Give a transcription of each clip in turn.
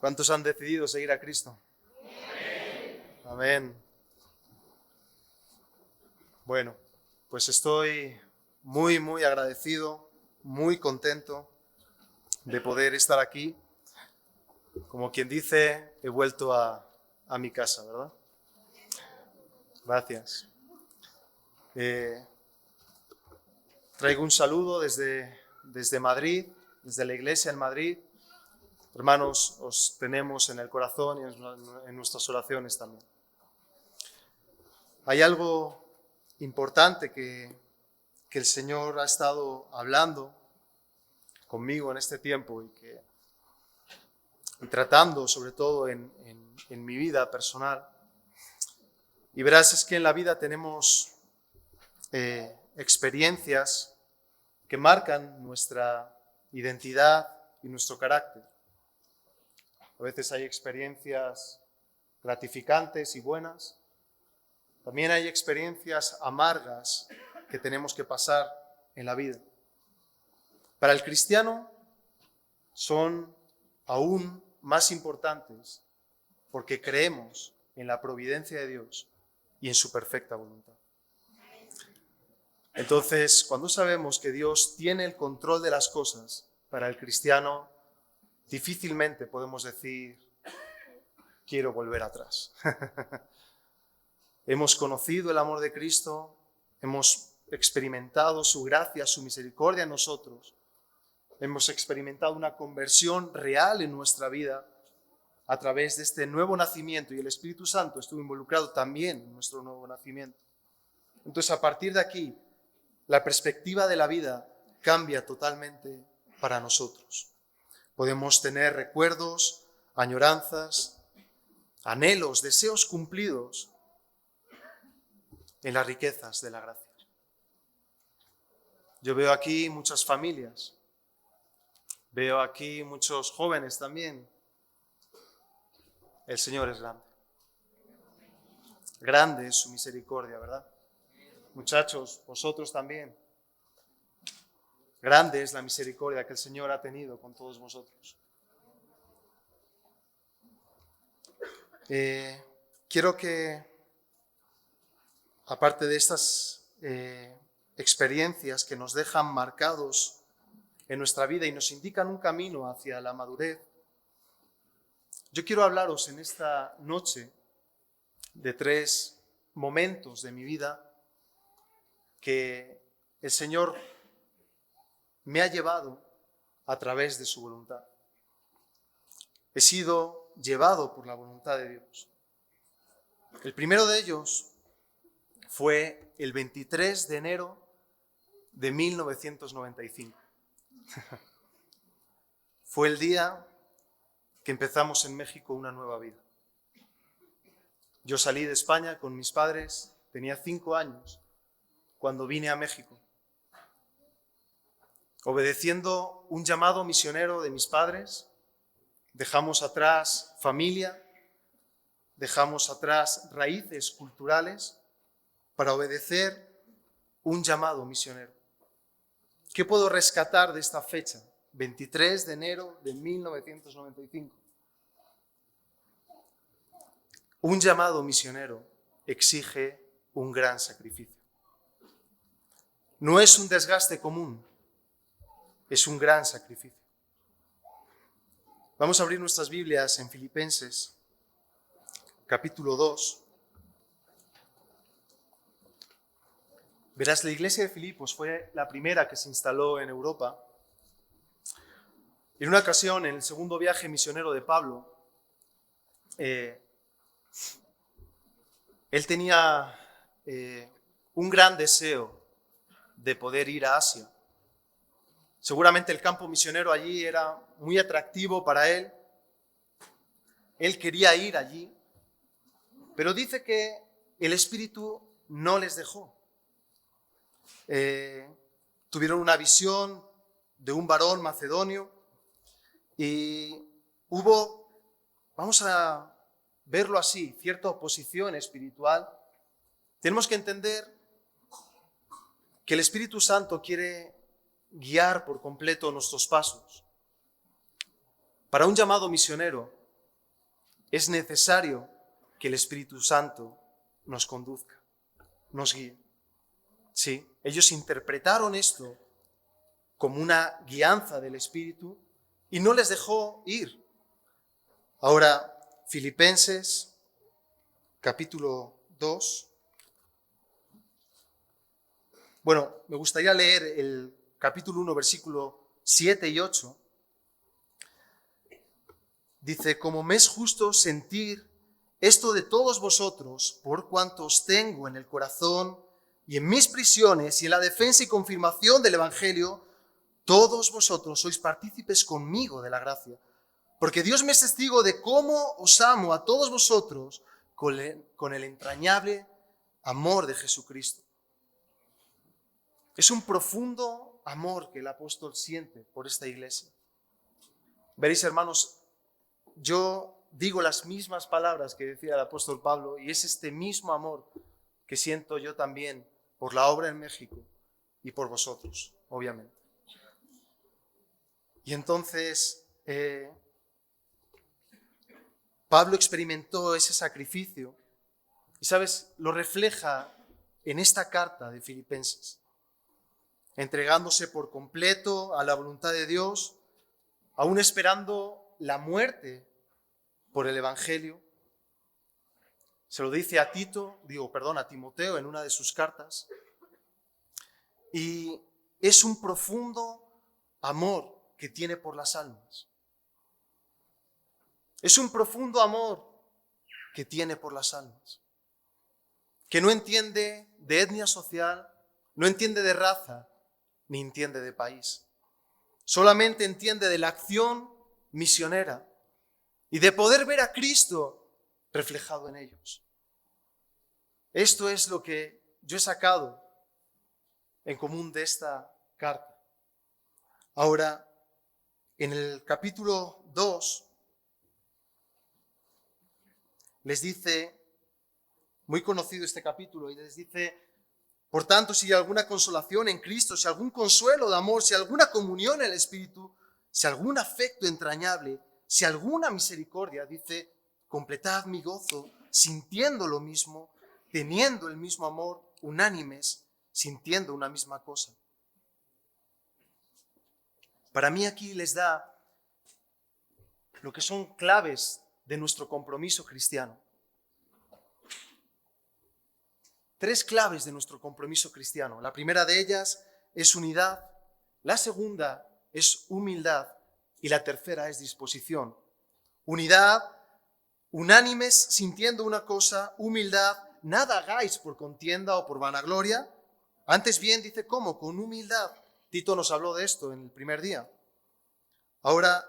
¿Cuántos han decidido seguir a Cristo? Amén. Bueno, pues estoy muy agradecido, muy contento de poder estar aquí. Como quien dice, he vuelto a mi casa, ¿verdad? Gracias. Traigo un saludo desde Madrid, desde la iglesia en Madrid. Hermanos, os tenemos en el corazón y en nuestras oraciones también. Hay algo importante que el Señor ha estado hablando conmigo en este tiempo y tratando sobre todo en mi vida personal. Y verás, es que en la vida tenemos experiencias que marcan nuestra identidad y nuestro carácter. A veces hay experiencias gratificantes y buenas. También hay experiencias amargas que tenemos que pasar en la vida. Para el cristiano son aún más importantes porque creemos en la providencia de Dios y en su perfecta voluntad. Entonces, cuando sabemos que Dios tiene el control de las cosas, para el cristiano difícilmente podemos decir, quiero volver atrás. Hemos conocido el amor de Cristo, hemos experimentado su gracia, su misericordia en nosotros, hemos experimentado una conversión real en nuestra vida a través de este nuevo nacimiento, y el Espíritu Santo estuvo involucrado también en nuestro nuevo nacimiento. Entonces, a partir de aquí, la perspectiva de la vida cambia totalmente para nosotros. Podemos tener recuerdos, añoranzas, anhelos, deseos cumplidos en las riquezas de la gracia. Yo veo aquí muchas familias, veo aquí muchos jóvenes también. El Señor es grande. Grande es su misericordia, ¿verdad? Muchachos, vosotros también. Grande es la misericordia que el Señor ha tenido con todos vosotros. Quiero que, aparte de estas experiencias que nos dejan marcados en nuestra vida y nos indican un camino hacia la madurez, yo quiero hablaros en esta noche de 3 momentos de mi vida que el Señor me ha llevado a través de su voluntad. He sido llevado por la voluntad de Dios. El primero de ellos fue el 23 de enero de 1995. Fue el día que empezamos en México una nueva vida. Yo salí de España con mis padres, tenía 5 años, cuando vine a México. Obedeciendo un llamado misionero de mis padres, dejamos atrás familia, dejamos atrás raíces culturales para obedecer un llamado misionero. ¿Qué puedo rescatar de esta fecha? 23 de enero de 1995. Un llamado misionero exige un gran sacrificio. No es un desgaste común, es un gran sacrificio. Vamos a abrir nuestras Biblias en Filipenses, capítulo 2. Verás, la iglesia de Filipos fue la primera que se instaló en Europa. En una ocasión, en el segundo viaje misionero de Pablo, él tenía un gran deseo de poder ir a Asia. Seguramente el campo misionero allí era muy atractivo para él. Él quería ir allí, pero dice que el Espíritu no les dejó. Tuvieron una visión de un varón macedonio y hubo, vamos a verlo así, cierta oposición espiritual. Tenemos que entender que el Espíritu Santo quiere guiar por completo nuestros pasos. Para un llamado misionero es necesario que el Espíritu Santo nos conduzca, nos guíe. Sí, ellos interpretaron esto como una guianza del Espíritu y no les dejó ir. Ahora, Filipenses, capítulo 2. Bueno, me gustaría leer el capítulo 1, versículo 7 y 8. Dice: como me es justo sentir esto de todos vosotros, por cuanto os tengo en el corazón y en mis prisiones y en la defensa y confirmación del Evangelio, todos vosotros sois partícipes conmigo de la gracia. Porque Dios me es testigo de cómo os amo a todos vosotros con el entrañable amor de Jesucristo. Es un profundo amor que el apóstol siente por esta iglesia. Veréis, hermanos, yo digo las mismas palabras que decía el apóstol Pablo, y es este mismo amor que siento yo también por la obra en México y por vosotros, obviamente. Y entonces Pablo experimentó ese sacrificio y, ¿sabes?, lo refleja en esta carta de Filipenses, entregándose por completo a la voluntad de Dios, aún esperando la muerte por el Evangelio. Se lo dice a Timoteo en una de sus cartas. Y es un profundo amor que tiene por las almas. Es un profundo amor que tiene por las almas. Que no entiende de etnia social, no entiende de raza, ni entiende de país. Solamente entiende de la acción misionera y de poder ver a Cristo reflejado en ellos. Esto es lo que yo he sacado en común de esta carta. Ahora, en el capítulo 2, les dice, muy conocido este capítulo, y les dice: por tanto, si hay alguna consolación en Cristo, si algún consuelo de amor, si alguna comunión en el Espíritu, si algún afecto entrañable, si alguna misericordia, dice, completad mi gozo, sintiendo lo mismo, teniendo el mismo amor, unánimes, sintiendo una misma cosa. Para mí aquí les da lo que son claves de nuestro compromiso cristiano. 3 claves de nuestro compromiso cristiano. La primera de ellas es unidad, la segunda es humildad y la tercera es disposición. Unidad, unánimes, sintiendo una cosa; humildad, nada hagáis por contienda o por vanagloria. Antes bien, dice, ¿cómo? Con humildad. Tito nos habló de esto en el primer día. Ahora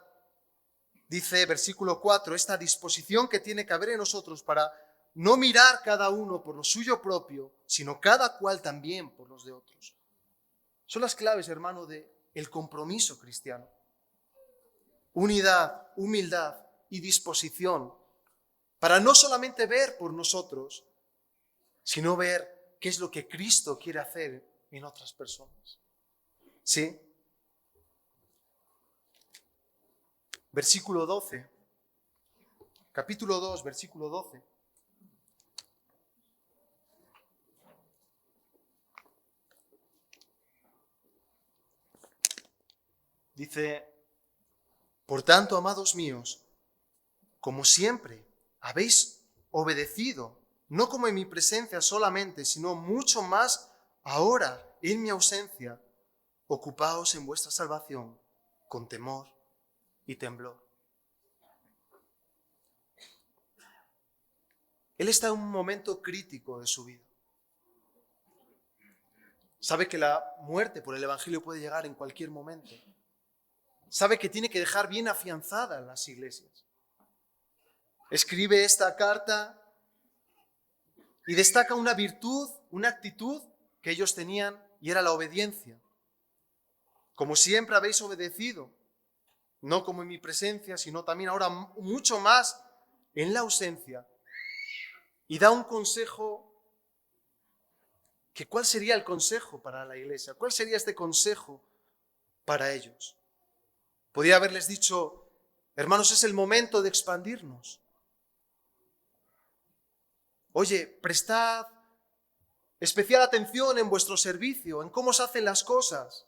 dice, versículo 4, esta disposición que tiene que haber en nosotros para no mirar cada uno por lo suyo propio, sino cada cual también por los de otros. Son las claves, hermano, del compromiso cristiano. Unidad, humildad y disposición para no solamente ver por nosotros, sino ver qué es lo que Cristo quiere hacer en otras personas. ¿Sí? Versículo 12. Capítulo 2, versículo 12. Dice: por tanto, amados míos, como siempre habéis obedecido, no como en mi presencia solamente, sino mucho más ahora en mi ausencia, ocupaos en vuestra salvación con temor y temblor. Él está en un momento crítico de su vida. Sabe que la muerte por el Evangelio puede llegar en cualquier momento. Sabe que tiene que dejar bien afianzadas las iglesias. Escribe esta carta y destaca una virtud, una actitud que ellos tenían, y era la obediencia. Como siempre habéis obedecido, no como en mi presencia, sino también ahora mucho más en la ausencia. Y da un consejo, que ¿cuál sería el consejo para la iglesia? ¿Cuál sería este consejo para ellos? Podría haberles dicho: hermanos, es el momento de expandirnos. Oye, prestad especial atención en vuestro servicio, en cómo se hacen las cosas.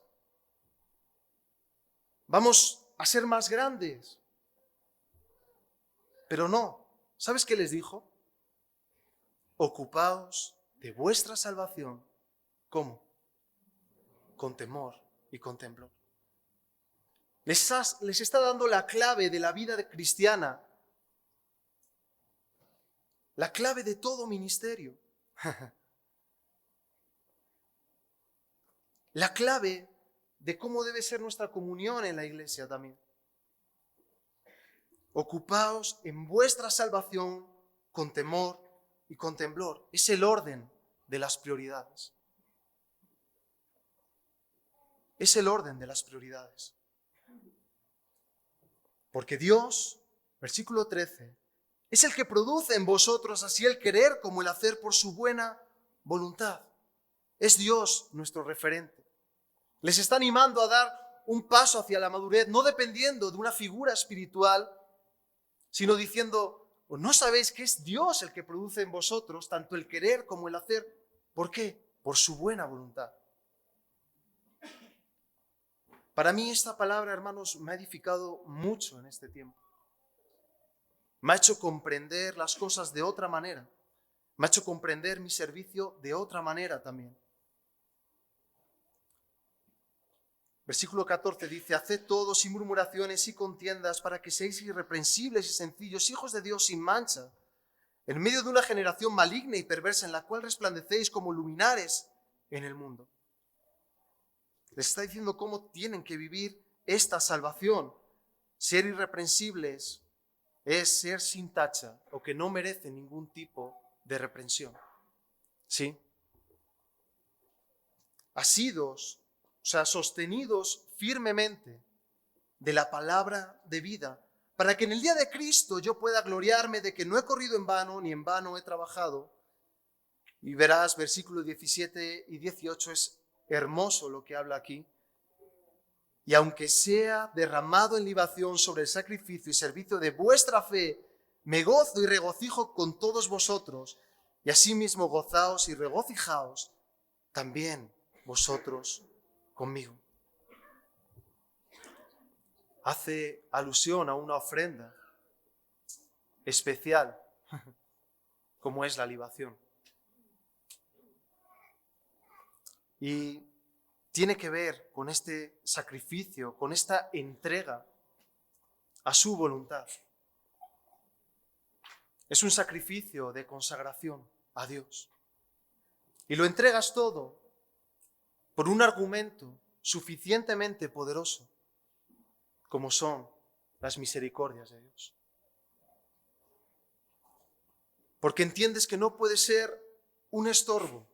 Vamos a ser más grandes. Pero no. ¿Sabes qué les dijo? Ocupaos de vuestra salvación. ¿Cómo? Con temor y con temblor. Les está dando la clave de la vida cristiana. La clave de todo ministerio. La clave de cómo debe ser nuestra comunión en la iglesia también. Ocupaos en vuestra salvación con temor y con temblor. Es el orden de las prioridades. Es el orden de las prioridades. Porque Dios, versículo 13, es el que produce en vosotros así el querer como el hacer por su buena voluntad. Es Dios nuestro referente. Les está animando a dar un paso hacia la madurez, no dependiendo de una figura espiritual, sino diciendo, ¿no sabéis que es Dios el que produce en vosotros tanto el querer como el hacer? ¿Por qué? Por su buena voluntad. Para mí esta palabra, hermanos, me ha edificado mucho en este tiempo. Me ha hecho comprender las cosas de otra manera. Me ha hecho comprender mi servicio de otra manera también. Versículo 14 dice, haced todo sin murmuraciones y contiendas para que seáis irreprensibles y sencillos, hijos de Dios sin mancha, en medio de una generación maligna y perversa en la cual resplandecéis como luminares en el mundo. Les está diciendo cómo tienen que vivir esta salvación. Ser irreprensibles es ser sin tacha o que no merece ningún tipo de reprensión. ¿Sí? Asidos, sostenidos firmemente de la palabra de vida, para que en el día de Cristo yo pueda gloriarme de que no he corrido en vano, ni en vano he trabajado. Y verás, versículos 17 y 18 es hermoso lo que habla aquí. Y aunque sea derramado en libación sobre el sacrificio y servicio de vuestra fe, me gozo y regocijo con todos vosotros, y asimismo gozaos y regocijaos también vosotros conmigo. Hace alusión a una ofrenda especial, como es la libación. Y tiene que ver con este sacrificio, con esta entrega a su voluntad. Es un sacrificio de consagración a Dios. Y lo entregas todo por un argumento suficientemente poderoso, como son las misericordias de Dios. Porque entiendes que no puede ser un estorbo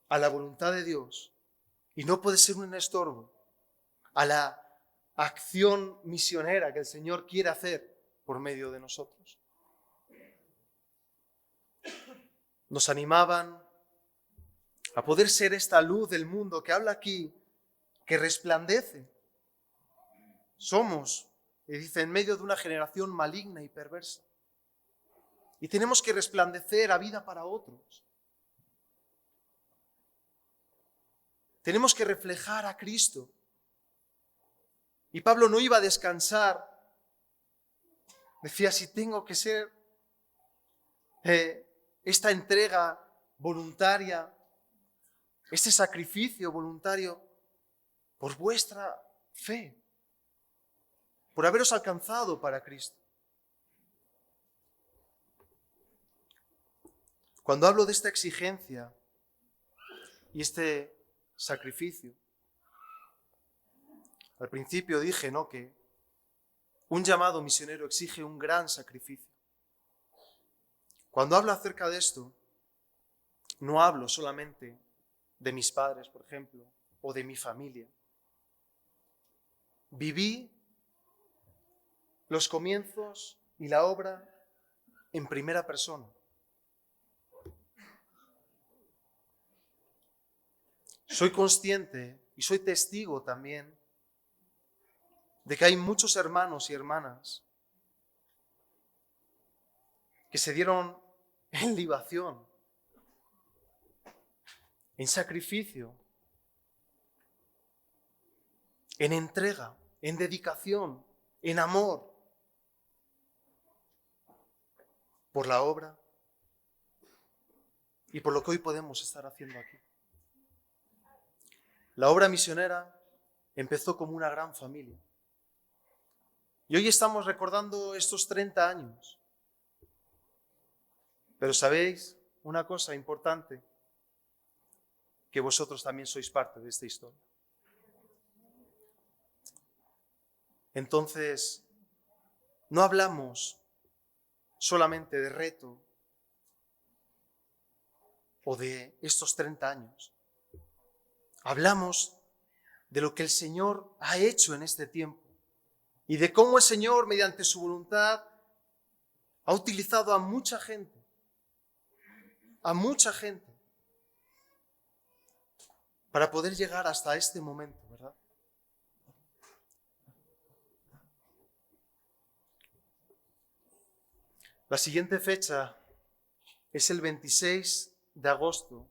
a la voluntad de Dios y no puede ser un estorbo a la acción misionera que el Señor quiere hacer por medio de nosotros. Nos animaban a poder ser esta luz del mundo que habla aquí, que resplandece. Somos, y dice, en medio de una generación maligna y perversa. Y tenemos que resplandecer a vida para otros. Tenemos que reflejar a Cristo. Y Pablo no iba a descansar. Decía, si tengo que ser esta entrega voluntaria, este sacrificio voluntario por vuestra fe, por haberos alcanzado para Cristo. Cuando hablo de esta exigencia y este sacrificio, al principio dije, ¿no?, que un llamado misionero exige un gran sacrificio. Cuando hablo acerca de esto, no hablo solamente de mis padres, por ejemplo, o de mi familia. Viví los comienzos y la obra en primera persona. Soy consciente y soy testigo también de que hay muchos hermanos y hermanas que se dieron en libación, en sacrificio, en entrega, en dedicación, en amor por la obra y por lo que hoy podemos estar haciendo aquí. La obra misionera empezó como una gran familia. Y hoy estamos recordando estos 30 años. Pero ¿sabéis una cosa importante? Que vosotros también sois parte de esta historia. Entonces, no hablamos solamente de reto o de estos 30 años. Hablamos de lo que el Señor ha hecho en este tiempo y de cómo el Señor, mediante su voluntad, ha utilizado a mucha gente, para poder llegar hasta este momento, ¿verdad? La siguiente fecha es el 26 de agosto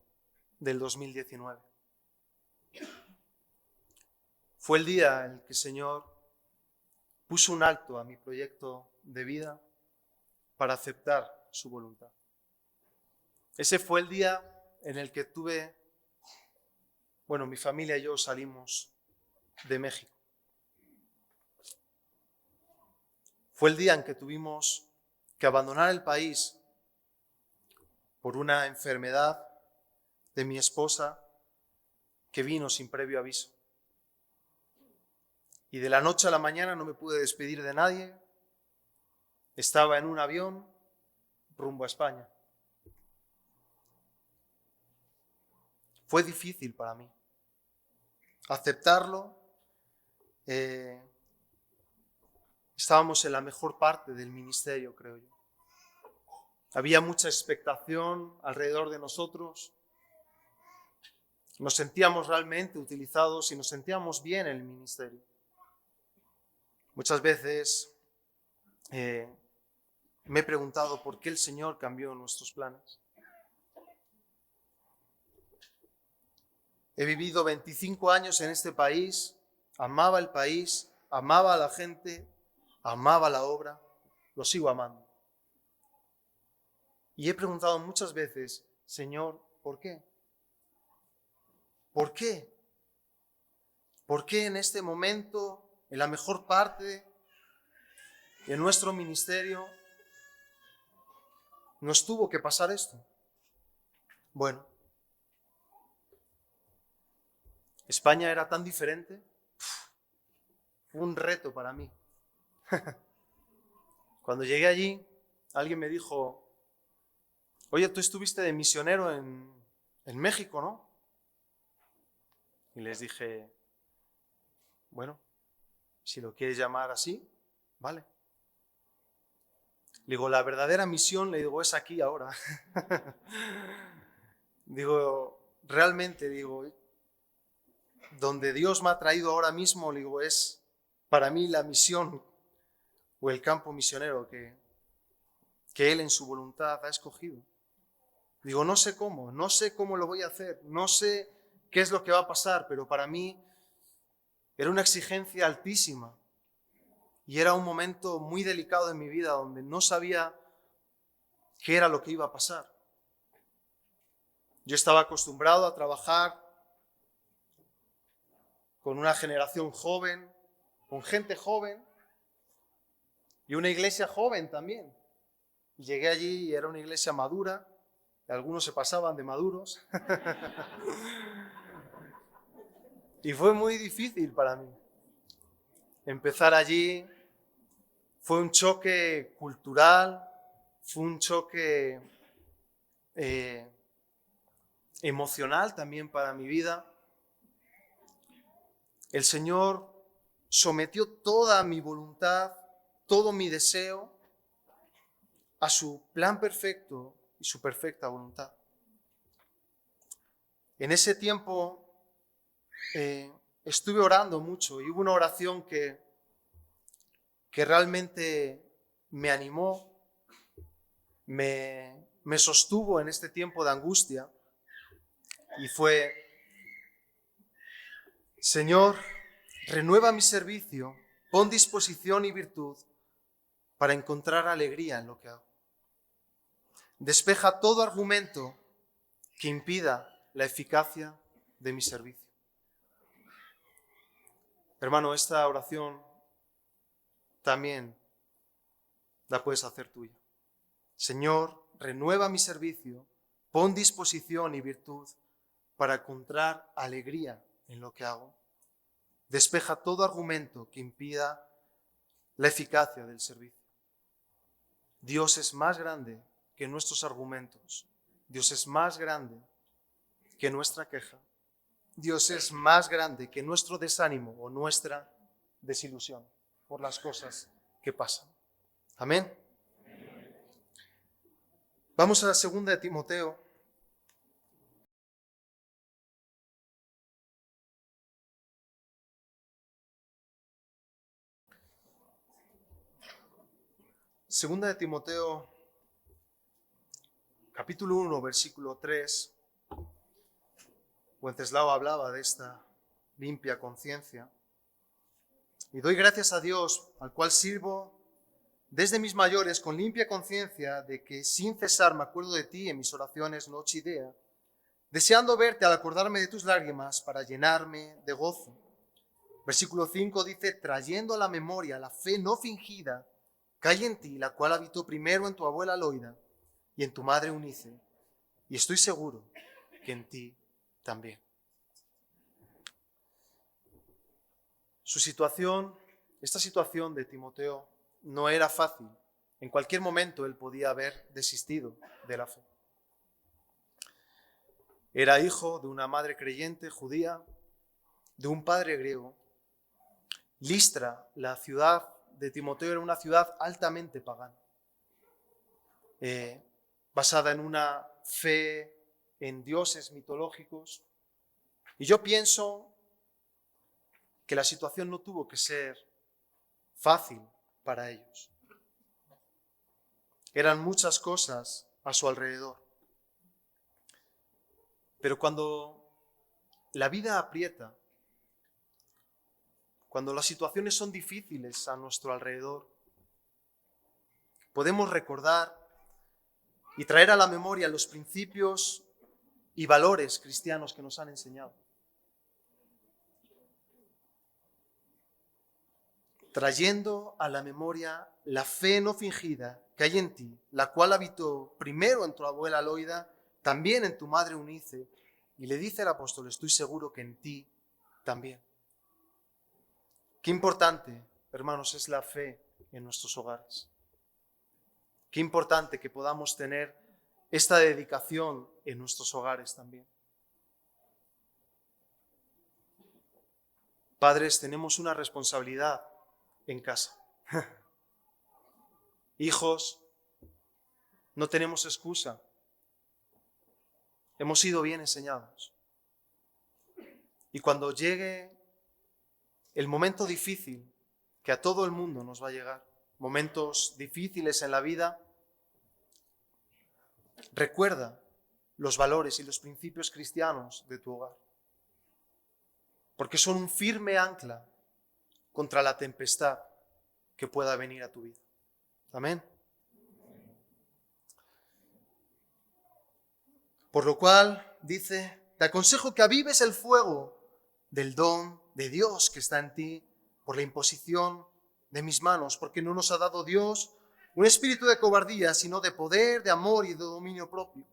del 2019. Fue el día en el que el Señor puso un alto a mi proyecto de vida para aceptar su voluntad. Ese fue el día en el que mi familia y yo salimos de México. Fue el día en que tuvimos que abandonar el país por una enfermedad de mi esposa que vino sin previo aviso. Y de la noche a la mañana no me pude despedir de nadie. Estaba en un avión rumbo a España. Fue difícil para mí aceptarlo. Estábamos en la mejor parte del ministerio, creo yo. Había mucha expectación alrededor de nosotros. Nos sentíamos realmente utilizados y nos sentíamos bien en el ministerio. Muchas veces me he preguntado por qué el Señor cambió nuestros planes. He vivido 25 años en este país, amaba el país, amaba a la gente, amaba la obra, lo sigo amando. Y he preguntado muchas veces, Señor, ¿por qué? ¿Por qué? ¿Por qué en este momento, en la mejor parte de nuestro ministerio, nos tuvo que pasar esto? Bueno, España era tan diferente. Fue un reto para mí. Cuando llegué allí, alguien me dijo, oye, tú estuviste de misionero en México, ¿no? Y les dije, bueno, si lo quieres llamar así, vale. Le digo, la verdadera misión, le digo, es aquí ahora. Realmente, donde Dios me ha traído ahora mismo, le digo, es para mí la misión o el campo misionero que Él en su voluntad ha escogido. Digo, no sé cómo lo voy a hacer, no sé qué es lo que va a pasar, pero para mí era una exigencia altísima y era un momento muy delicado de mi vida donde no sabía qué era lo que iba a pasar. Yo estaba acostumbrado a trabajar con una generación joven, con gente joven y una iglesia joven también. Llegué allí y era una iglesia madura, y algunos se pasaban de maduros. Y fue muy difícil para mí. Empezar allí fue un choque cultural, fue un choque emocional también para mi vida. El Señor sometió toda mi voluntad, todo mi deseo a su plan perfecto y su perfecta voluntad. En ese tiempo estuve orando mucho y hubo una oración que realmente me animó, me me sostuvo en este tiempo de angustia y fue: Señor, renueva mi servicio, pon disposición y virtud para encontrar alegría en lo que hago. Despeja todo argumento que impida la eficacia de mi servicio. Hermano, esta oración también la puedes hacer tuya. Señor, renueva mi servicio, pon disposición y virtud para encontrar alegría en lo que hago. Despeja todo argumento que impida la eficacia del servicio. Dios es más grande que nuestros argumentos. Dios es más grande que nuestra queja. Dios es más grande que nuestro desánimo o nuestra desilusión por las cosas que pasan. Amén. Vamos a la segunda de Timoteo. Segunda de Timoteo, capítulo 1, versículo 3. Wenceslao hablaba de esta limpia conciencia. Y doy gracias a Dios, al cual sirvo desde mis mayores con limpia conciencia, de que sin cesar me acuerdo de ti en mis oraciones noche y día, deseando verte al acordarme de tus lágrimas para llenarme de gozo. Versículo 5 dice: trayendo a la memoria la fe no fingida que hay en ti, la cual habitó primero en tu abuela Loida y en tu madre Eunice, y estoy seguro que en ti también. Esta situación de Timoteo no era fácil. En cualquier momento él podía haber desistido de la fe. Era hijo de una madre creyente judía, de un padre griego. Listra, la ciudad de Timoteo, era una ciudad altamente pagana, basada en una fe en dioses mitológicos. Y yo pienso que la situación no tuvo que ser fácil para ellos. Eran muchas cosas a su alrededor. Pero cuando la vida aprieta, cuando las situaciones son difíciles a nuestro alrededor, podemos recordar y traer a la memoria los principios y valores cristianos que nos han enseñado. Trayendo a la memoria la fe no fingida que hay en ti, la cual habitó primero en tu abuela Loida, también en tu madre Eunice, y le dice el apóstol: estoy seguro que en ti también. Qué importante, hermanos, es la fe en nuestros hogares. Qué importante que podamos tener esta dedicación en nuestros hogares también. Padres, tenemos una responsabilidad en casa. Hijos, no tenemos excusa. Hemos sido bien enseñados. Y cuando llegue el momento difícil, que a todo el mundo nos va a llegar, momentos difíciles en la vida, recuerda los valores y los principios cristianos de tu hogar, porque son un firme ancla contra la tempestad que pueda venir a tu vida. Amén. Por lo cual, dice, te aconsejo que avives el fuego del don de Dios que está en ti por la imposición de mis manos, porque no nos ha dado Dios un espíritu de cobardía, sino de poder, de amor y de dominio propio.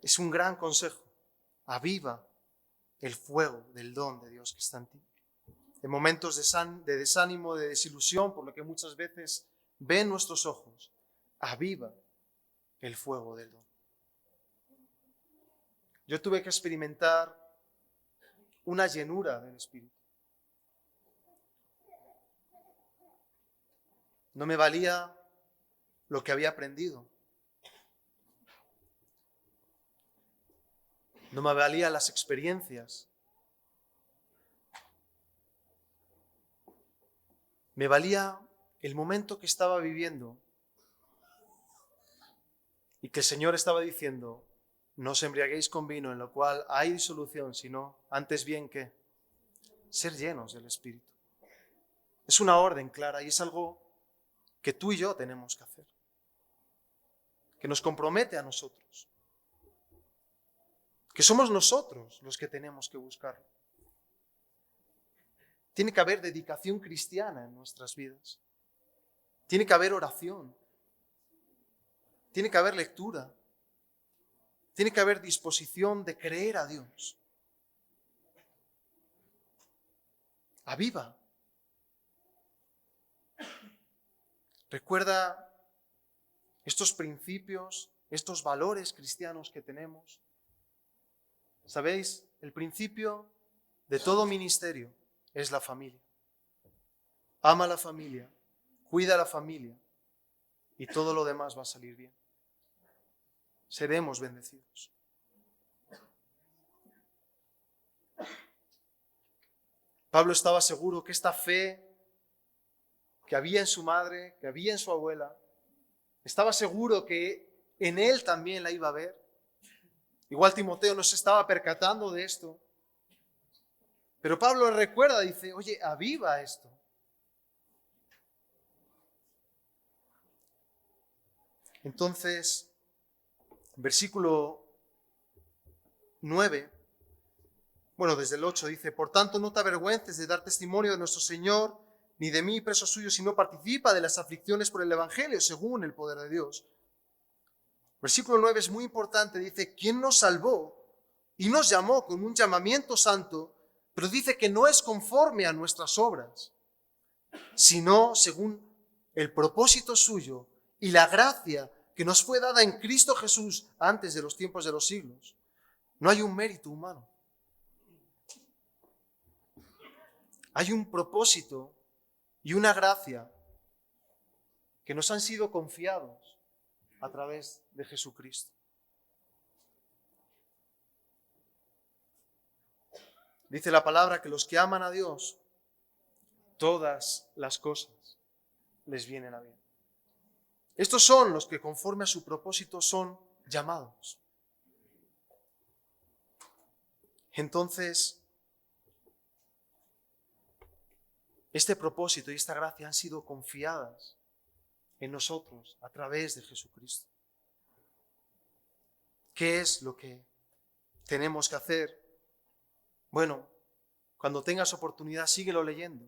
Es un gran consejo. Aviva el fuego del don de Dios que está en ti. En momentos de desánimo, de desilusión, por lo que muchas veces ven nuestros ojos, aviva el fuego del don. Yo tuve que experimentar una llenura del Espíritu. No me valía lo que había aprendido. No me valían las experiencias. Me valía el momento que estaba viviendo y que el Señor estaba diciendo, no os embriaguéis con vino, en lo cual hay disolución, sino antes bien que ser llenos del Espíritu. Es una orden clara y es algo que tú y yo tenemos que hacer, que nos compromete a nosotros, que somos nosotros los que tenemos que buscarlo. Tiene que haber dedicación cristiana en nuestras vidas. Tiene que haber oración. Tiene que haber lectura. Tiene que haber disposición de creer a Dios. Aviva. Recuerda estos principios, estos valores cristianos que tenemos. ¿Sabéis? El principio de todo ministerio es la familia. Ama a la familia, cuida a la familia y todo lo demás va a salir bien. Seremos bendecidos. Pablo estaba seguro que esta fe que había en su madre, que había en su abuela, estaba seguro que en él también la iba a ver. Igual Timoteo no se estaba percatando de esto. Pero Pablo recuerda, dice, oye, aviva esto. Entonces, versículo 9, desde el 8 dice, por tanto no te avergüences de dar testimonio de nuestro Señor, ni de mí preso suyo, sino participa de las aflicciones por el Evangelio, según el poder de Dios. Versículo 9 es muy importante, dice, ¿quién nos salvó y nos llamó con un llamamiento santo? Pero dice que no es conforme a nuestras obras, sino según el propósito suyo y la gracia que nos fue dada en Cristo Jesús antes de los tiempos de los siglos. No hay un mérito humano. Hay un propósito y una gracia que nos han sido confiados a través de Jesucristo. Dice la palabra que los que aman a Dios, todas las cosas les vienen a bien. Estos son los que conforme a su propósito son llamados. Entonces, este propósito y esta gracia han sido confiadas en nosotros a través de Jesucristo. ¿Qué es lo que tenemos que hacer? Bueno, cuando tengas oportunidad, síguelo leyendo.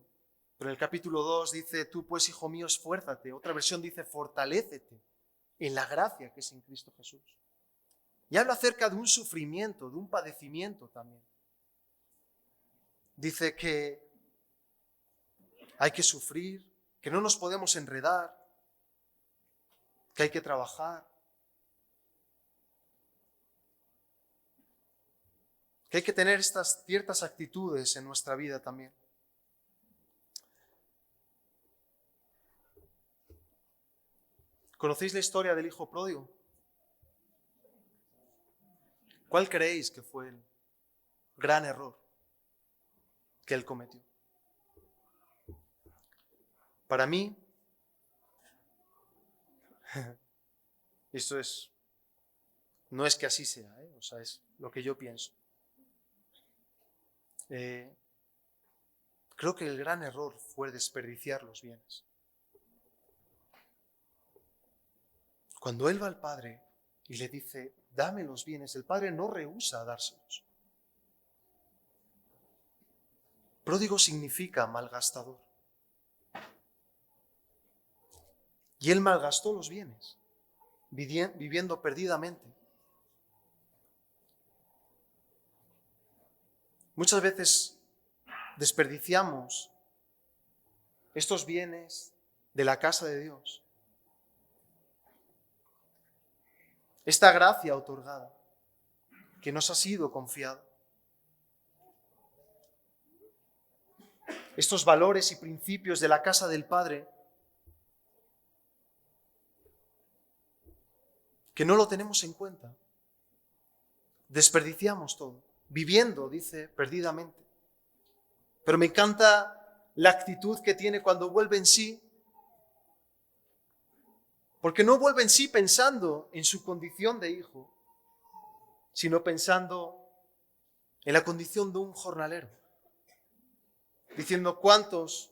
Pero en el capítulo 2 dice, tú pues, hijo mío, esfuérzate. Otra versión dice, fortalécete en la gracia que es en Cristo Jesús. Y habla acerca de un sufrimiento, de un padecimiento también. Dice que hay que sufrir, que no nos podemos enredar, que hay que trabajar, que hay que tener estas ciertas actitudes en nuestra vida también. ¿Conocéis la historia del hijo pródigo? ¿Cuál creéis que fue el gran error que él cometió? Para mí, esto no es que así sea, es lo que yo pienso. Creo que el gran error fue desperdiciar los bienes. Cuando él va al padre y le dice, dame los bienes, el padre no rehúsa dárselos. Pródigo significa malgastador. Y él malgastó los bienes, viviendo perdidamente. Muchas veces desperdiciamos estos bienes de la casa de Dios. Esta gracia otorgada que nos ha sido confiada. Estos valores y principios de la casa del Padre que no lo tenemos en cuenta. Desperdiciamos todo, viviendo, dice, perdidamente. Pero me encanta la actitud que tiene cuando vuelve en sí. Porque no vuelve en sí pensando en su condición de hijo, sino pensando en la condición de un jornalero. Diciendo, ¿cuántos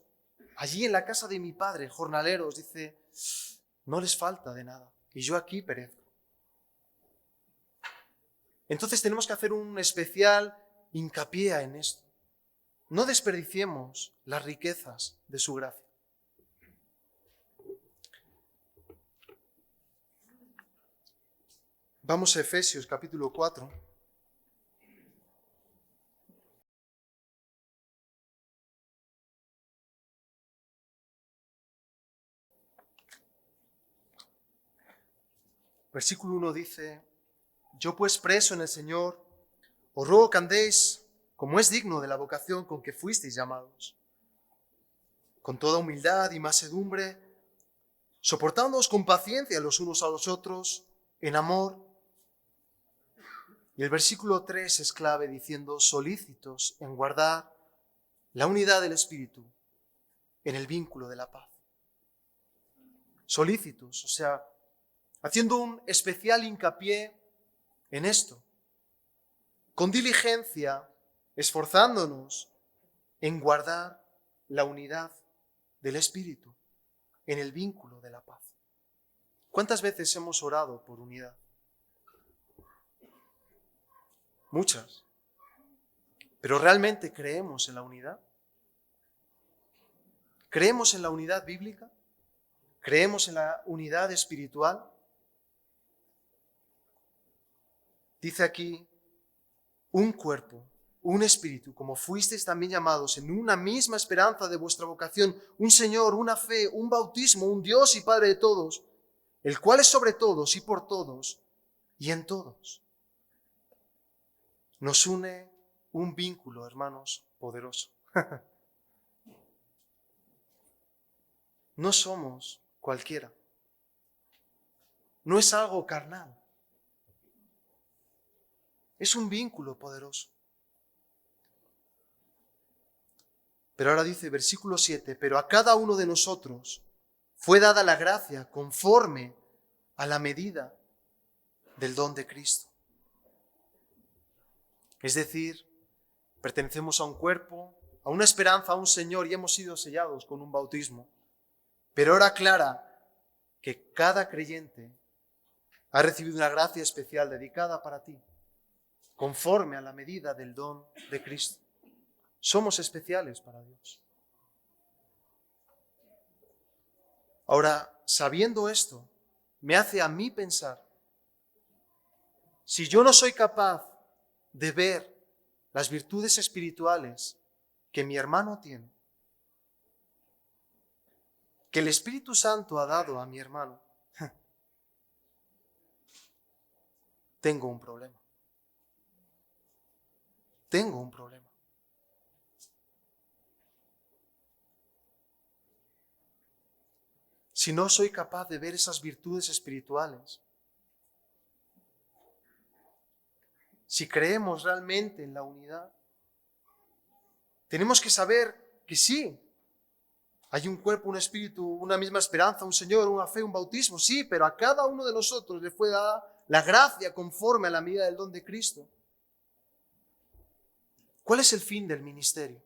allí en la casa de mi padre, jornaleros, dice, no les falta de nada, y yo aquí perezco? Entonces tenemos que hacer un especial hincapié en esto. No desperdiciemos las riquezas de su gracia. Vamos a Efesios capítulo 4. Versículo 1 dice, yo pues preso en el Señor, os ruego que andéis como es digno de la vocación con que fuisteis llamados, con toda humildad y mansedumbre, soportándoos con paciencia los unos a los otros, en amor. Y el versículo 3 es clave diciendo, solícitos en guardar la unidad del Espíritu en el vínculo de la paz. Solícitos, o sea, haciendo un especial hincapié en esto, con diligencia, esforzándonos en guardar la unidad del Espíritu en el vínculo de la paz. ¿Cuántas veces hemos orado por unidad? Muchas. ¿Pero realmente creemos en la unidad? ¿Creemos en la unidad bíblica? ¿Creemos en la unidad espiritual? Dice aquí, un cuerpo, un espíritu, como fuisteis también llamados en una misma esperanza de vuestra vocación, un Señor, una fe, un bautismo, un Dios y Padre de todos, el cual es sobre todos y por todos y en todos. Nos une un vínculo, hermanos, poderoso. No somos cualquiera. No es algo carnal. Es un vínculo poderoso. Pero ahora dice, versículo 7, pero a cada uno de nosotros fue dada la gracia conforme a la medida del don de Cristo. Es decir, pertenecemos a un cuerpo, a una esperanza, a un Señor y hemos sido sellados con un bautismo. Pero ahora aclara que cada creyente ha recibido una gracia especial dedicada para ti, conforme a la medida del don de Cristo. Somos especiales para Dios. Ahora, sabiendo esto, me hace a mí pensar, si yo no soy capaz de ver las virtudes espirituales que mi hermano tiene, que el Espíritu Santo ha dado a mi hermano, tengo un problema. Tengo un problema. Si no soy capaz de ver esas virtudes espirituales, si creemos realmente en la unidad, tenemos que saber que sí, hay un cuerpo, un espíritu, una misma esperanza, un Señor, una fe, un bautismo, sí, pero a cada uno de nosotros le fue dada la gracia conforme a la medida del don de Cristo. ¿Cuál es el fin del ministerio?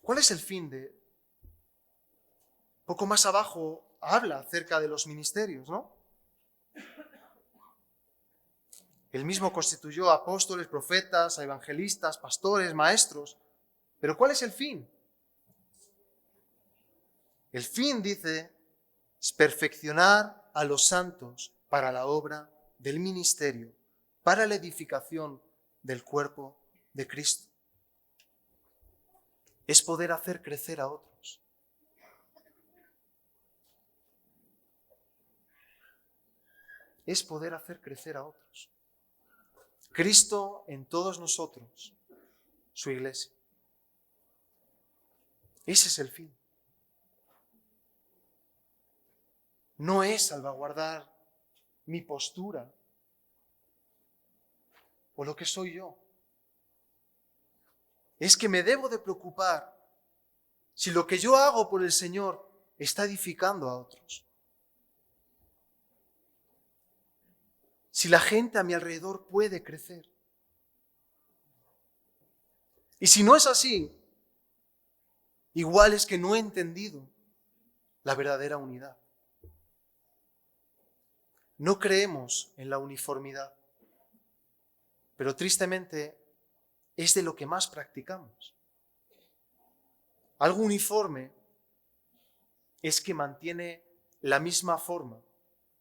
¿Cuál es el fin de...? Poco más abajo habla acerca de los ministerios, ¿no? Él mismo constituyó a apóstoles, profetas, a evangelistas, pastores, maestros. ¿Pero cuál es el fin? El fin, dice, es perfeccionar a los santos para la obra del ministerio, para la edificación del cuerpo de Cristo. Es poder hacer crecer a otros. Es poder hacer crecer a otros. Cristo en todos nosotros, su iglesia. Ese es el fin. No es salvaguardar mi postura o lo que soy yo. Es que me debo de preocupar si lo que yo hago por el Señor está edificando a otros. si la gente a mi alrededor puede crecer? Y si no es así, igual es que no he entendido la verdadera unidad. No creemos en la uniformidad, pero tristemente es de lo que más practicamos. Algo uniforme es que mantiene la misma forma.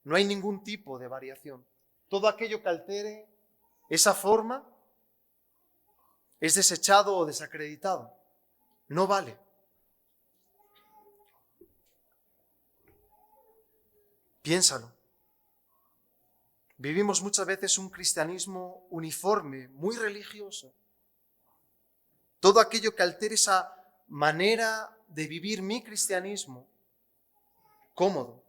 No hay ningún tipo de variación. Todo aquello que altere esa forma es desechado o desacreditado. No vale. Piénsalo. Vivimos muchas veces un cristianismo uniforme, muy religioso. Todo aquello que altere esa manera de vivir mi cristianismo, cómodo,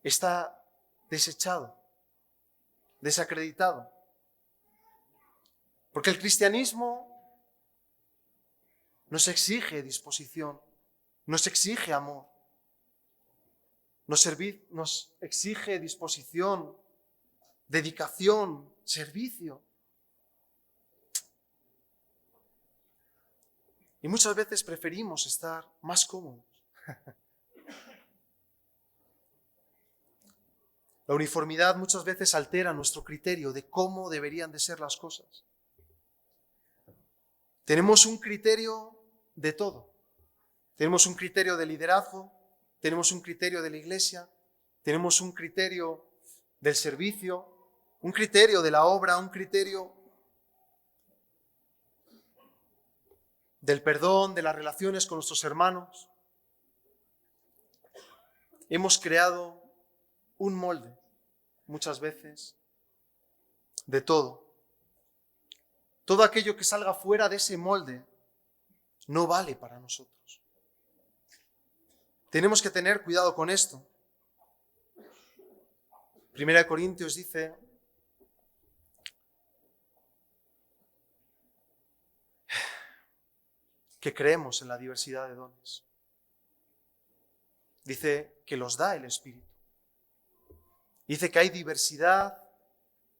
está desechado, desacreditado. Porque el cristianismo nos exige disposición, nos exige amor, nos exige disposición, dedicación, servicio. Y muchas veces preferimos estar más cómodos. La uniformidad muchas veces altera nuestro criterio de cómo deberían de ser las cosas. Tenemos un criterio de todo. Tenemos un criterio de liderazgo, tenemos un criterio de la iglesia, tenemos un criterio del servicio, un criterio de la obra, un criterio del perdón, de las relaciones con nuestros hermanos. Hemos creado un molde, muchas veces, de todo. Todo aquello que salga fuera de ese molde no vale para nosotros. Tenemos que tener cuidado con esto. 1 Corintios dice que creemos en la diversidad de dones. Dice que los da el Espíritu. Dice que hay diversidad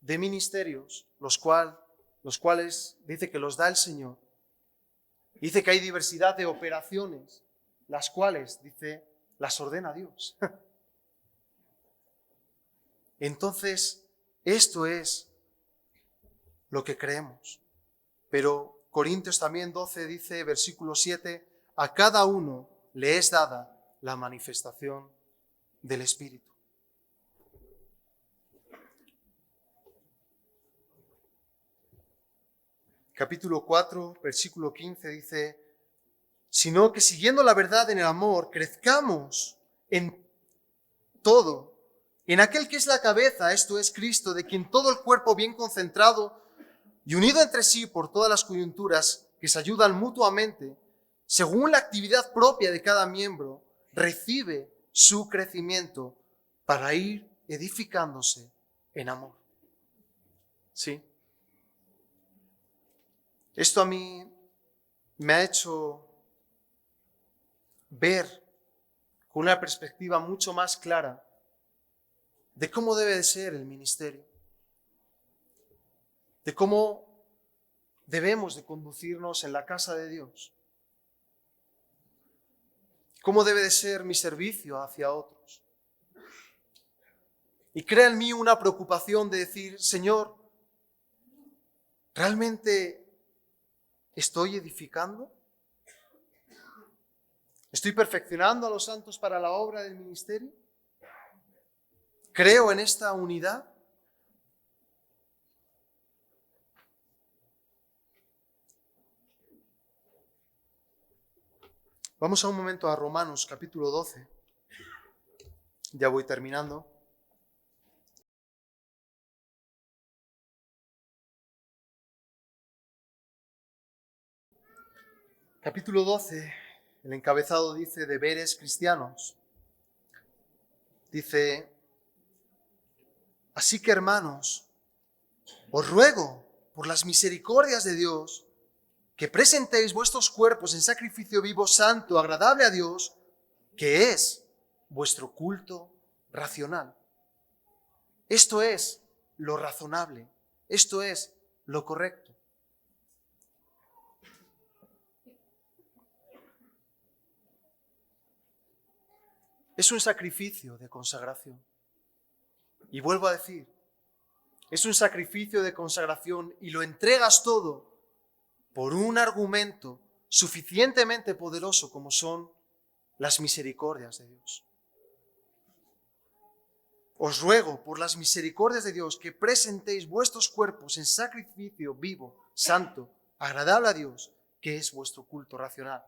de ministerios, los cuales dice que los da el Señor. Dice que hay diversidad de operaciones, las cuales, dice, las ordena Dios. Entonces, esto es lo que creemos. Pero Corintios también 12 dice, versículo 7, a cada uno le es dada la manifestación del Espíritu. Capítulo 4, versículo 15 dice, sino que siguiendo la verdad en el amor, crezcamos en todo, en aquel que es la cabeza, esto es Cristo, de quien todo el cuerpo bien concentrado y unido entre sí por todas las coyunturas que se ayudan mutuamente, según la actividad propia de cada miembro, recibe su crecimiento para ir edificándose en amor. ¿Sí? Esto a mí me ha hecho ver con una perspectiva mucho más clara de cómo debe de ser el ministerio, de cómo debemos de conducirnos en la casa de Dios, cómo debe de ser mi servicio hacia otros. Y crea en mí una preocupación de decir, Señor, ¿realmente estoy edificando? ¿Estoy perfeccionando a los santos para la obra del ministerio? ¿Creo en esta unidad? Vamos a un momento a Romanos capítulo 12. Ya voy terminando. Capítulo 12, el encabezado dice deberes cristianos. Dice, así que hermanos, os ruego por las misericordias de Dios que presentéis vuestros cuerpos en sacrificio vivo, santo, agradable a Dios, que es vuestro culto racional. Esto es lo razonable. Esto es lo correcto. Es un sacrificio de consagración. Y vuelvo a decir, es un sacrificio de consagración y lo entregas todo por un argumento suficientemente poderoso como son las misericordias de Dios. Os ruego por las misericordias de Dios que presentéis vuestros cuerpos en sacrificio vivo, santo, agradable a Dios, que es vuestro culto racional.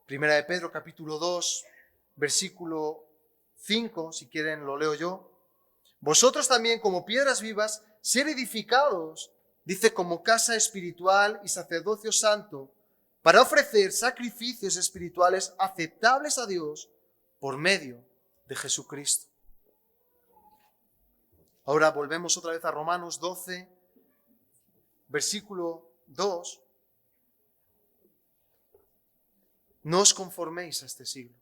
Primera de Pedro, capítulo 2, versículo 5, si quieren lo leo yo. Vosotros también, como piedras vivas, ser edificados, dice, como casa espiritual y sacerdocio santo, para ofrecer sacrificios espirituales aceptables a Dios por medio de Jesucristo. Ahora volvemos otra vez a Romanos 12, versículo 2. No os conforméis a este siglo,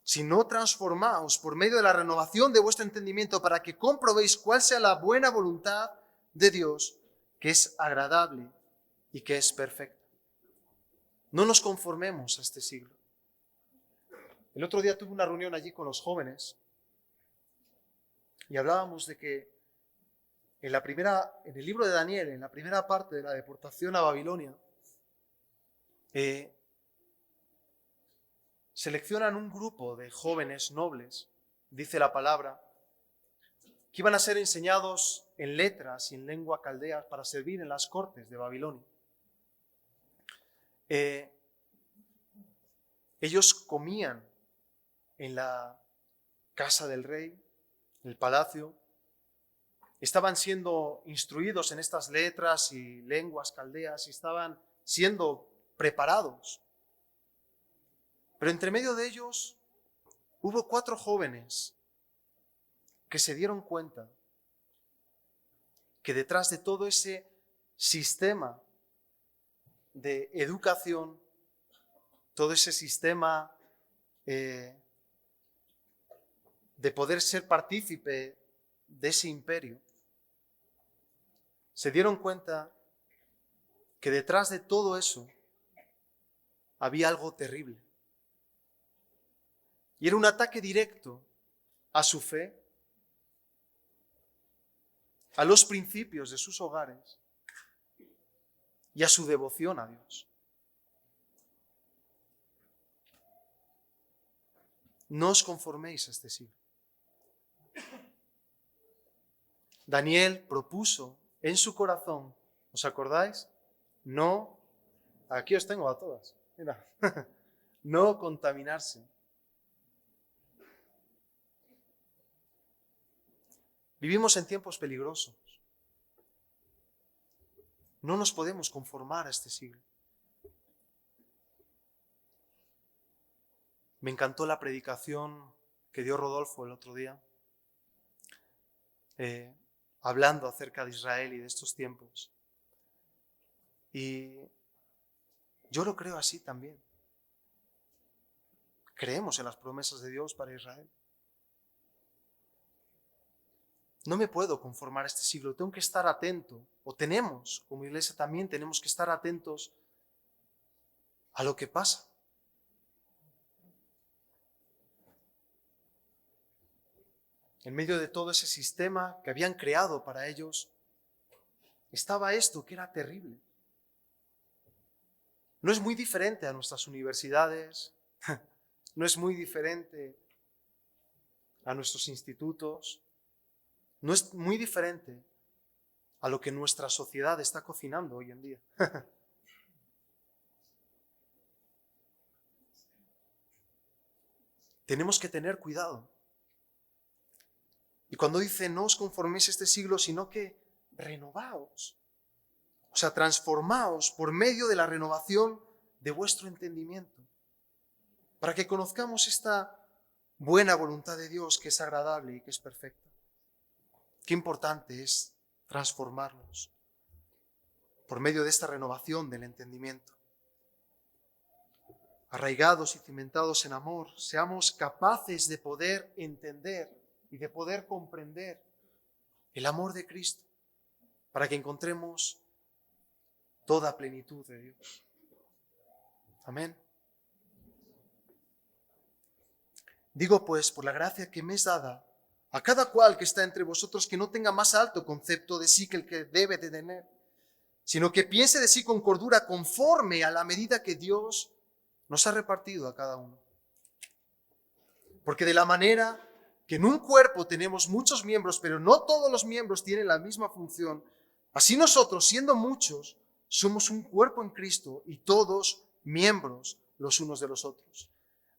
sino transformaos por medio de la renovación de vuestro entendimiento para que comprobéis cuál sea la buena voluntad de Dios, que es agradable y que es perfecta. No nos conformemos a este siglo. El otro día tuve una reunión allí con los jóvenes y hablábamos de que en el libro de Daniel, en la primera parte de la deportación a Babilonia, seleccionan un grupo de jóvenes nobles, dice la palabra, que iban a ser enseñados en letras y en lengua caldea para servir en las cortes de Babilonia. Ellos comían en la casa del rey, en el palacio, estaban siendo instruidos en estas letras y lenguas caldeas y estaban siendo preparados. Pero entre medio de ellos hubo 4 jóvenes que se dieron cuenta que detrás de todo ese sistema de educación, todo ese sistema de poder ser partícipe de ese imperio, se dieron cuenta que detrás de todo eso había algo terrible. Y era un ataque directo a su fe, a los principios de sus hogares y a su devoción a Dios. No os conforméis a este siglo. Daniel propuso en su corazón, ¿os acordáis? No, aquí os tengo a todas, mira, no contaminarse. Vivimos en tiempos peligrosos. No nos podemos conformar a este siglo. Me encantó la predicación que dio Rodolfo el otro día, hablando acerca de Israel y de estos tiempos. Y yo lo creo así también. Creemos en las promesas de Dios para Israel. No me puedo conformar a este siglo, tengo que estar atento, o tenemos, como iglesia también tenemos que estar atentos a lo que pasa. En medio de todo ese sistema que habían creado para ellos, estaba esto que era terrible. No es muy diferente a nuestras universidades, no es muy diferente a nuestros institutos, no es muy diferente a lo que nuestra sociedad está cocinando hoy en día. Tenemos que tener cuidado. Y cuando dice no os conforméis a este siglo, sino que renovaos. O sea, transformaos por medio de la renovación de vuestro entendimiento. Para que conozcamos esta buena voluntad de Dios que es agradable y que es perfecta. Qué importante es transformarnos por medio de esta renovación del entendimiento. arraigados y cimentados en amor, seamos capaces de poder entender y de poder comprender el amor de Cristo, para que encontremos toda plenitud de Dios. Amén. Digo pues, por la gracia que me es dada, a cada cual que está entre vosotros, que no tenga más alto concepto de sí que el que debe de tener, sino que piense de sí con cordura, conforme a la medida que Dios nos ha repartido a cada uno. Porque de la manera que en un cuerpo tenemos muchos miembros, pero no todos los miembros tienen la misma función, así nosotros, siendo muchos, somos un cuerpo en Cristo y todos miembros los unos de los otros.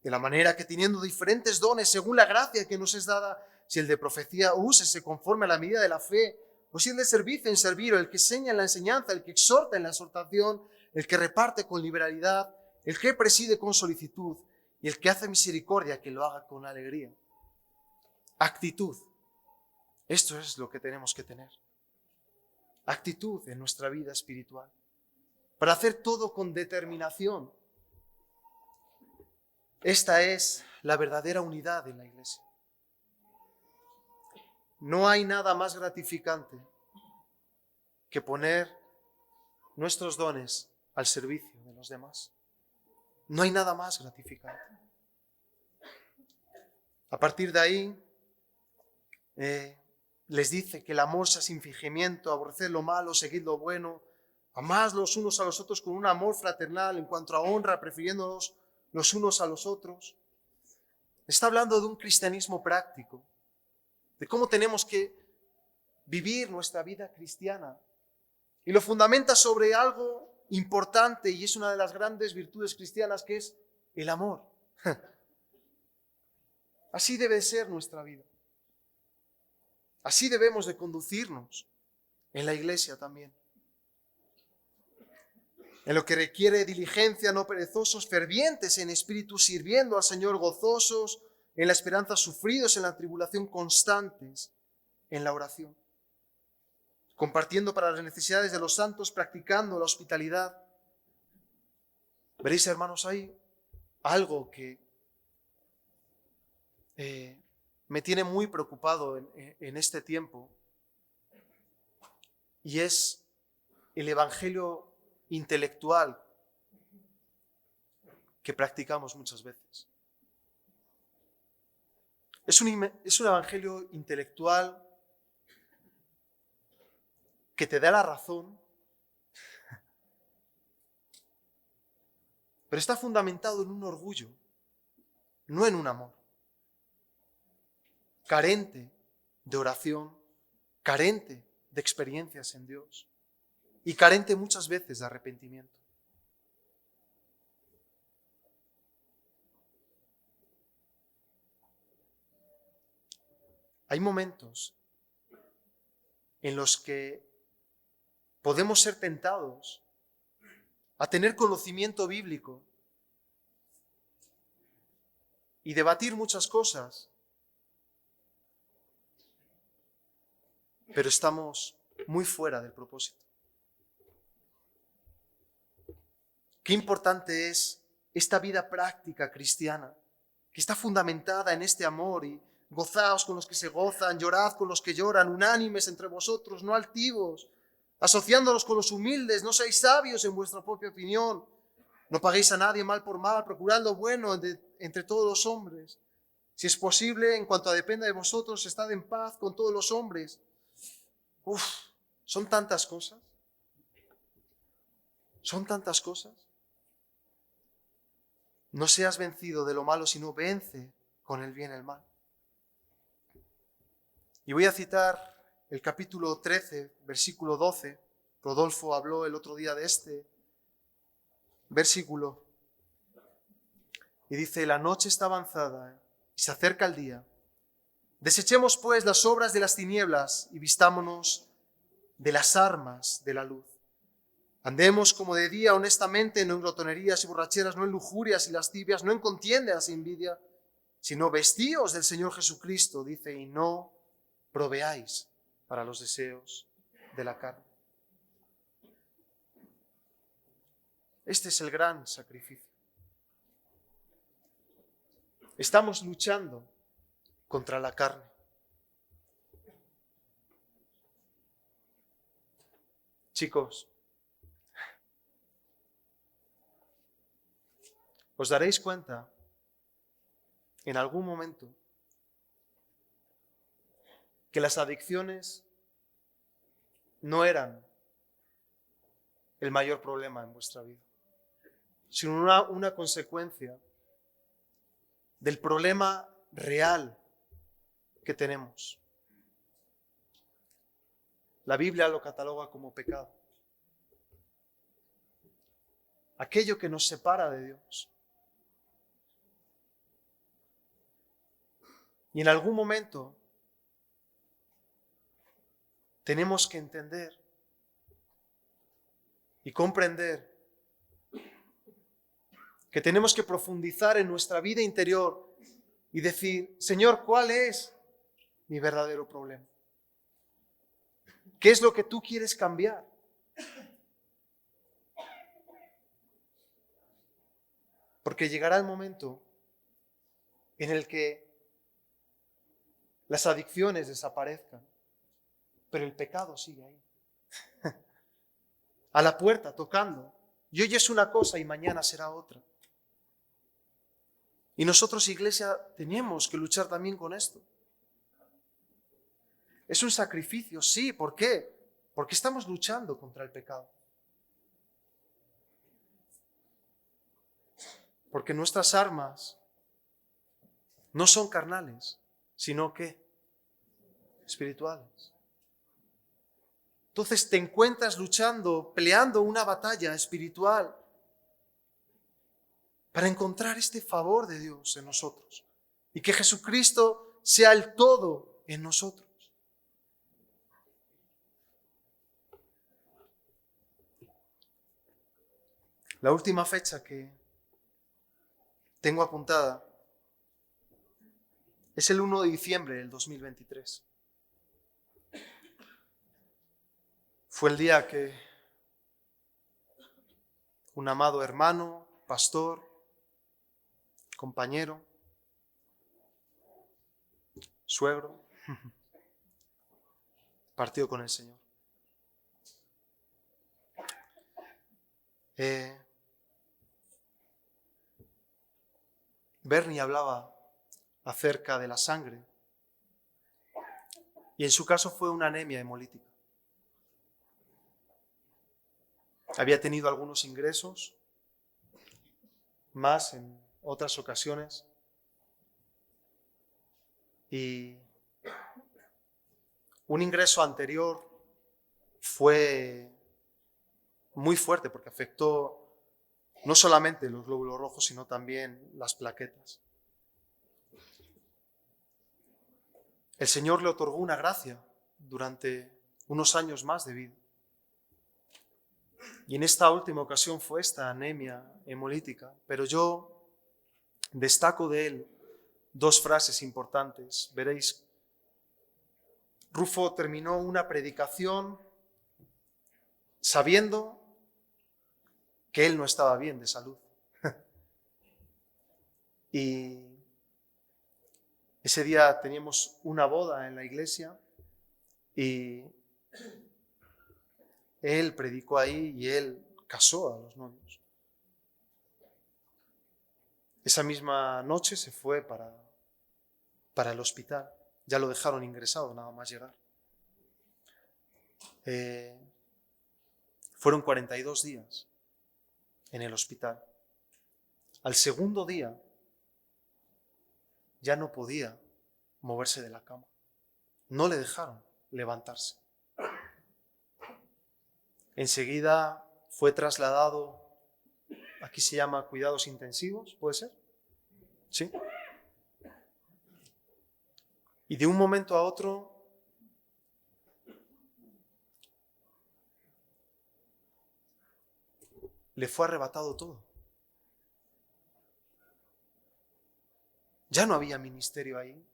De la manera que teniendo diferentes dones según la gracia que nos es dada, si el de profecía úsese conforme a la medida de la fe, o si el de servicio en servir, o el que enseña en la enseñanza, el que exhorta en la exhortación, el que reparte con liberalidad, el que preside con solicitud y el que hace misericordia, que lo haga con alegría. Actitud. Esto es lo que tenemos que tener. Actitud en nuestra vida espiritual. Para hacer todo con determinación. Esta es la verdadera unidad en la iglesia. No hay nada más gratificante que poner nuestros dones al servicio de los demás. No hay nada más gratificante. A partir de ahí, les dice que el amor sea sin fingimiento, aborrecer lo malo, seguir lo bueno, amad los unos a los otros con un amor fraternal en cuanto a honra, prefiriéndonos los unos a los otros. Está hablando de un cristianismo práctico, de cómo tenemos que vivir nuestra vida cristiana. Y lo fundamenta sobre algo importante, y es una de las grandes virtudes cristianas, que es el amor. Así debe ser nuestra vida. Así debemos de conducirnos en la iglesia también. En lo que requiere diligencia, no perezosos, fervientes en espíritu, sirviendo al Señor, gozosos en la esperanza, sufridos en la tribulación, constantes en la oración. Compartiendo para las necesidades de los santos, practicando la hospitalidad. Veréis, hermanos, hay algo que me tiene muy preocupado en este tiempo, y es el evangelio intelectual que practicamos muchas veces. Es un evangelio intelectual que te da la razón, pero está fundamentado en un orgullo, no en un amor. Carente de oración, carente de experiencias en Dios y carente muchas veces de arrepentimiento. Hay momentos en los que podemos ser tentados a tener conocimiento bíblico y debatir muchas cosas, pero estamos muy fuera del propósito. Qué importante es esta vida práctica cristiana, que está fundamentada en este amor, y gozaos con los que se gozan, llorad con los que lloran, unánimes entre vosotros, no altivos, asociándolos con los humildes, no seáis sabios en vuestra propia opinión, no paguéis a nadie mal por mal, procurad lo bueno entre todos los hombres. Si es posible, en cuanto dependa de vosotros, estad en paz con todos los hombres. Son tantas cosas. Son tantas cosas. No seas vencido de lo malo, sino vence con el bien el mal. Y voy a citar el capítulo 13, versículo 12. Rodolfo habló el otro día de este versículo. Y dice: la noche está avanzada y se acerca el día. Desechemos pues las obras de las tinieblas y vistámonos de las armas de la luz. Andemos como de día honestamente, no en glotonerías y borracheras, no en lujurias y lascivias, no en contiendas y envidia, sino vestíos del Señor Jesucristo, dice, y no proveáis para los deseos de la carne. Este es el gran sacrificio. estamos luchando contra la carne. Chicos, os daréis cuenta en algún momento que las adicciones no eran el mayor problema en vuestra vida, sino una consecuencia del problema real que tenemos. La Biblia lo cataloga como pecado. Aquello que nos separa de Dios. Y en algún momento tenemos que entender y comprender que tenemos que profundizar en nuestra vida interior y decir, Señor, ¿cuál es mi verdadero problema? ¿Qué es lo que tú quieres cambiar? Porque llegará el momento en el que las adicciones desaparezcan, pero el pecado sigue ahí. A la puerta, tocando. Y hoy es una cosa y mañana será otra. Y nosotros, iglesia, tenemos que luchar también con esto. Es un sacrificio, sí. ¿Por qué? Porque estamos luchando contra el pecado. Porque nuestras armas no son carnales, sino que espirituales. Entonces te encuentras luchando, peleando una batalla espiritual para encontrar este favor de Dios en nosotros y que Jesucristo sea el todo en nosotros. La última fecha que tengo apuntada es el 1 de diciembre del 2023. Fue el día que un amado hermano, pastor, compañero, suegro, partió con el Señor. Bernie hablaba acerca de la sangre y en su caso fue una anemia hemolítica. Había tenido algunos ingresos, más en otras ocasiones, y un ingreso anterior fue muy fuerte porque afectó no solamente los glóbulos rojos, sino también las plaquetas. El Señor le otorgó una gracia durante unos años más de vida. Y en esta última ocasión fue esta anemia hemolítica, pero yo destaco de él dos frases importantes. Veréis, Rufo terminó una predicación sabiendo que él no estaba bien de salud. Y ese día teníamos una boda en la iglesia y él predicó ahí y él casó a los novios. Esa misma noche se fue para el hospital. Ya lo dejaron ingresado nada más llegar. Fueron 42 días en el hospital. Al segundo día ya no podía moverse de la cama. No le dejaron levantarse. Enseguida fue trasladado, aquí se llama cuidados intensivos, ¿puede ser? ¿Sí? Y de un momento a otro le fue arrebatado todo. Ya no había ministerio ahí.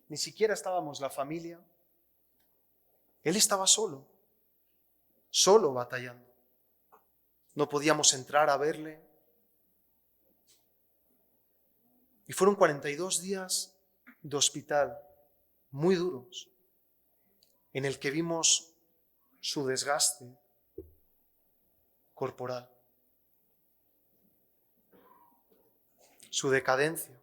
Ni siquiera estábamos la familia. Él estaba solo batallando. No podíamos entrar a verle. Y fueron 42 días de hospital muy duros, en el que vimos su desgaste corporal, su decadencia,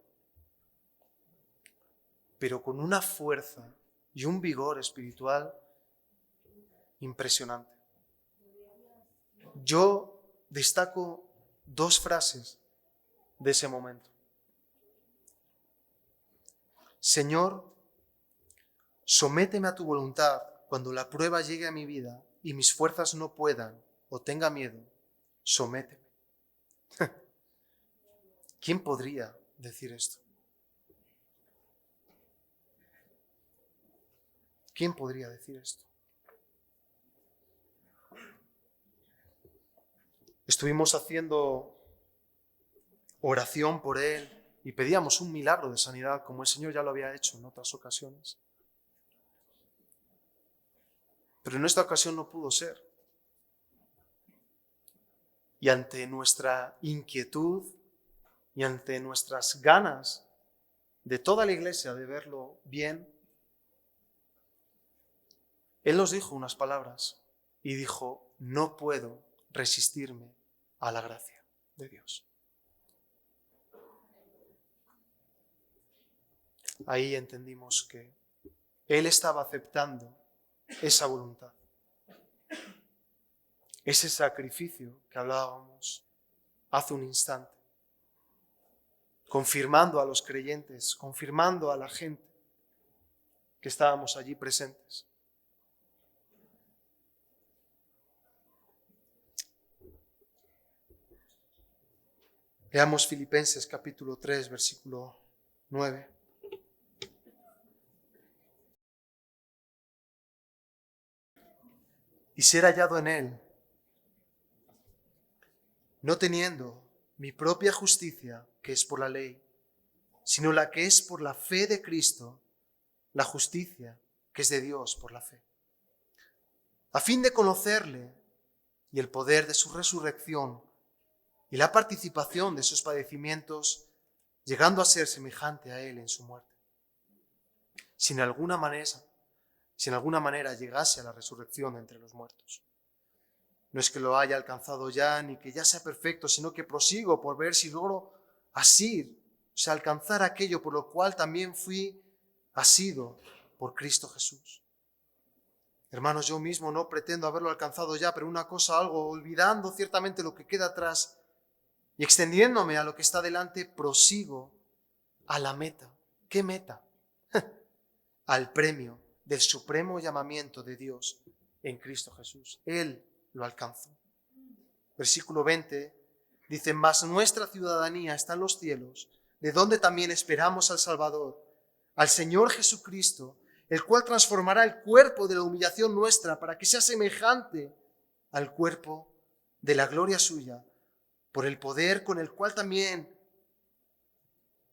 pero con una fuerza y un vigor espiritual impresionante. Yo destaco 2 frases de ese momento. Señor, sométeme a tu voluntad cuando la prueba llegue a mi vida y mis fuerzas no puedan o tenga miedo, sométeme. ¿Quién podría decir esto? ¿Quién podría decir esto? Estuvimos haciendo oración por él y pedíamos un milagro de sanidad, como el Señor ya lo había hecho en otras ocasiones. Pero en esta ocasión no pudo ser. Y ante nuestra inquietud y ante nuestras ganas de toda la iglesia de verlo bien, Él nos dijo unas palabras y dijo: no puedo resistirme a la gracia de Dios. Ahí entendimos que Él estaba aceptando esa voluntad, ese sacrificio que hablábamos hace un instante, confirmando a los creyentes, confirmando a la gente que estábamos allí presentes. Leamos Filipenses capítulo 3, versículo 9. Y ser hallado en Él, no teniendo mi propia justicia, que es por la ley, sino la que es por la fe de Cristo, la justicia que es de Dios por la fe, a fin de conocerle y el poder de su resurrección y la participación de sus padecimientos, llegando a ser semejante a Él en su muerte. Si en alguna manera llegase a la resurrección de entre los muertos. No es que lo haya alcanzado ya, ni que ya sea perfecto, sino que prosigo por ver si logro asir, o sea, alcanzar aquello por lo cual también fui asido por Cristo Jesús. Hermanos, yo mismo no pretendo haberlo alcanzado ya, pero una cosa algo, olvidando ciertamente lo que queda atrás y extendiéndome a lo que está delante, prosigo a la meta. ¿Qué meta? Al premio del supremo llamamiento de Dios en Cristo Jesús. Él lo alcanzó. Versículo 20 dice: mas nuestra ciudadanía está en los cielos, de donde también esperamos al Salvador, al Señor Jesucristo, el cual transformará el cuerpo de la humillación nuestra para que sea semejante al cuerpo de la gloria suya, por el poder con el cual también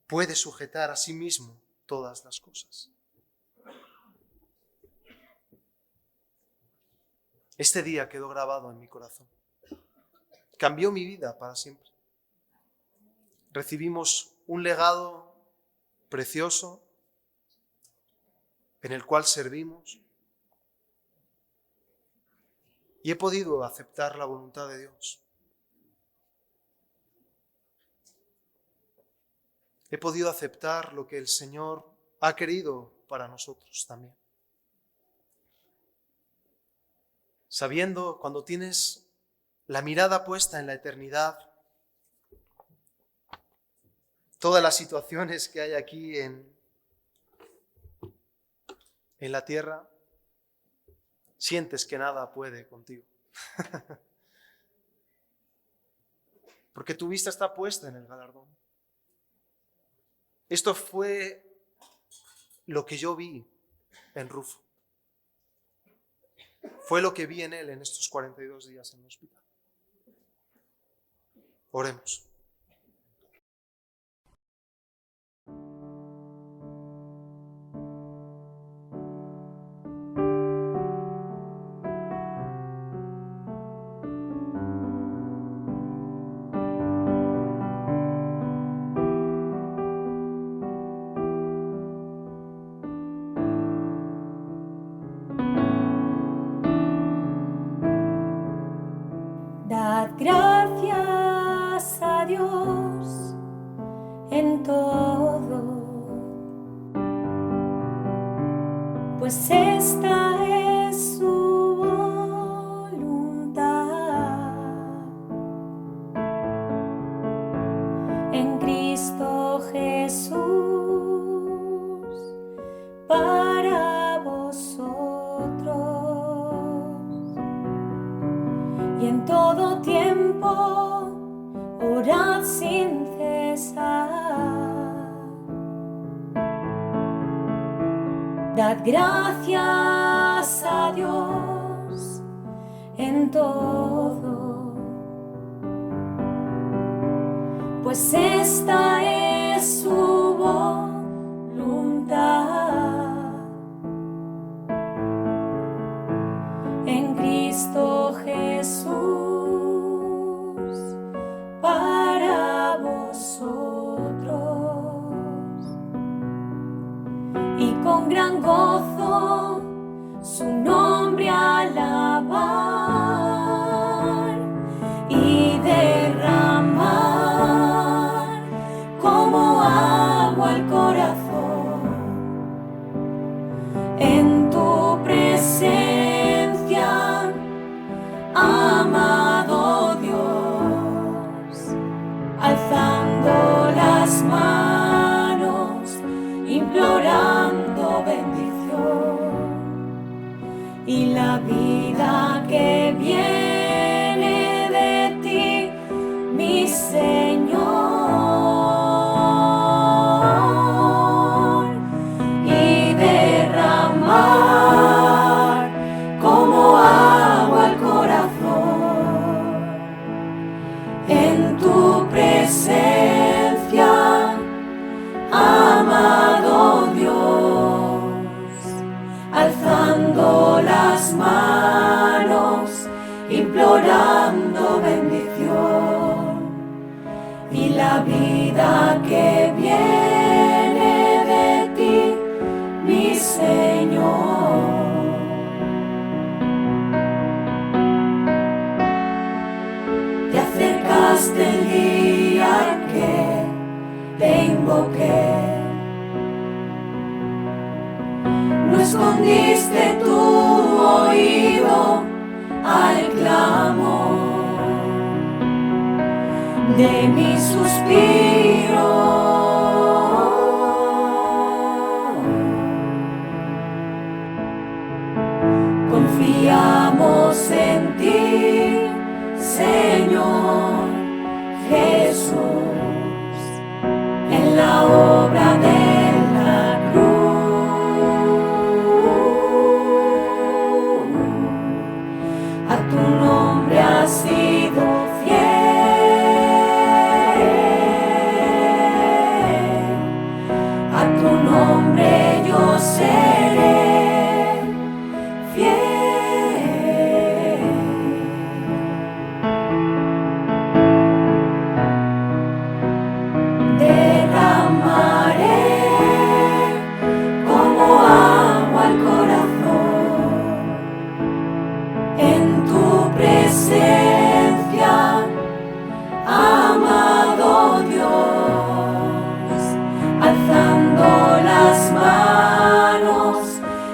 puede sujetar a sí mismo todas las cosas. Este día quedó grabado en mi corazón. Cambió mi vida para siempre. Recibimos un legado precioso en el cual servimos y he podido aceptar la voluntad de Dios. He podido aceptar lo que el Señor ha querido para nosotros también. Sabiendo, cuando tienes la mirada puesta en la eternidad, todas las situaciones que hay aquí en la tierra, sientes que nada puede contigo. Porque tu vista está puesta en el galardón. Esto fue lo que yo vi en Rufo. Fue lo que vi en él en estos 42 días en el hospital. Oremos. pues esta es su voluntad. En Cristo Jesús, para vosotros, y en todo tiempo orad sin cesar. Dad gracias a Dios en todo, pues esta es su voluntad. En Cristo Jesús, para vosotros, y con gran gozo su nombre alabar y derramar como agua al corazón en tu presencia, amado Dios, alzando las manos, implorando bendición, y la vida que viene de ti, mi Señor, y derramar como agua al corazón en tu presencia, amado Dios, alzando las manos, implorando bendición, y la vida que viene de ti, mi Señor. Te acercaste el día que te invoqué, no escondiste tu oído al clamor de mi suspiro. Confiamos en ti, Señor Jesús, en la obra de la cruz. A tu nombre has sido fiel, a tu nombre yo seré fiel.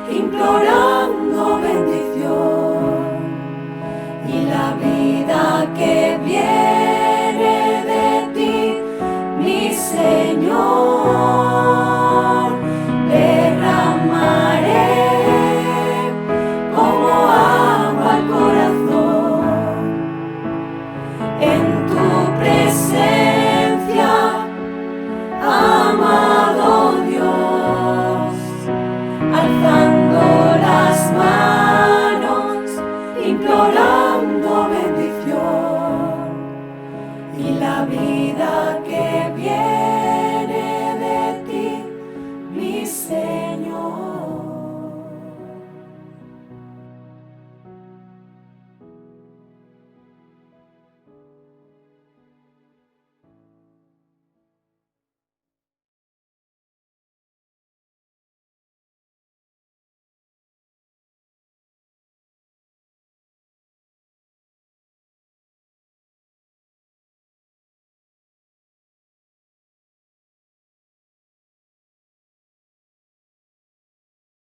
Implorando bendición, y la vida que viene de ti, mi Señor, derramaré como agua al corazón en tu presencia, amado Dios, alzando las manos, implorando